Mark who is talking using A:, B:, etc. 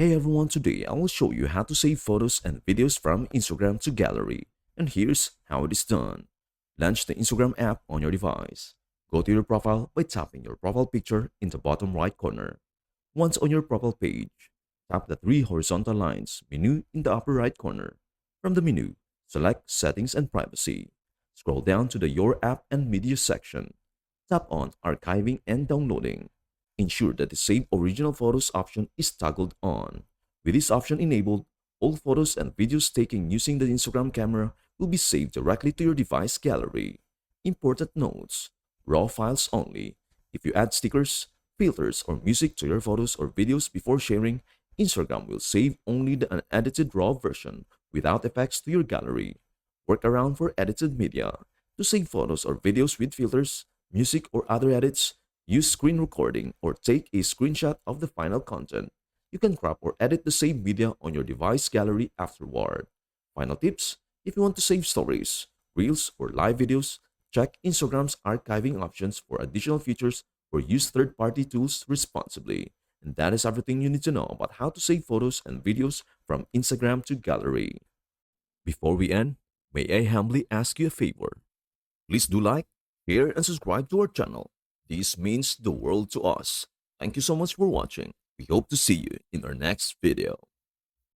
A: Hey everyone, today I will show you how to save photos and videos from Instagram to gallery. And here's how it is done. Launch the Instagram app on your device. Go to your profile by tapping your profile picture in the bottom right corner. Once on your profile page, tap the three horizontal lines menu in the upper right corner. From the menu, select Settings and Privacy. Scroll down to the Your App and Media section. Tap on Archiving and Downloading. Ensure that the Save Original Photos option is toggled on. With this option enabled, all photos and videos taken using the Instagram camera will be saved directly to your device gallery. Important notes: raw files only. If you add stickers, filters, or music to your photos or videos before sharing, Instagram will save only the unedited raw version without effects to your gallery. Workaround for edited media. To save photos or videos with filters, music, or other edits, use screen recording or take a screenshot of the final content. You can crop or edit the saved media on your device gallery afterward. Final tips: if you want to save stories, reels, or live videos, check Instagram's archiving options for additional features or use third party tools responsibly. And that is everything you need to know about how to save photos and videos from Instagram to gallery. Before we end, may I humbly ask you a favor? Please do like, share, and subscribe to our channel. This means the world to us. Thank you so much for watching. We hope to see you in our next video.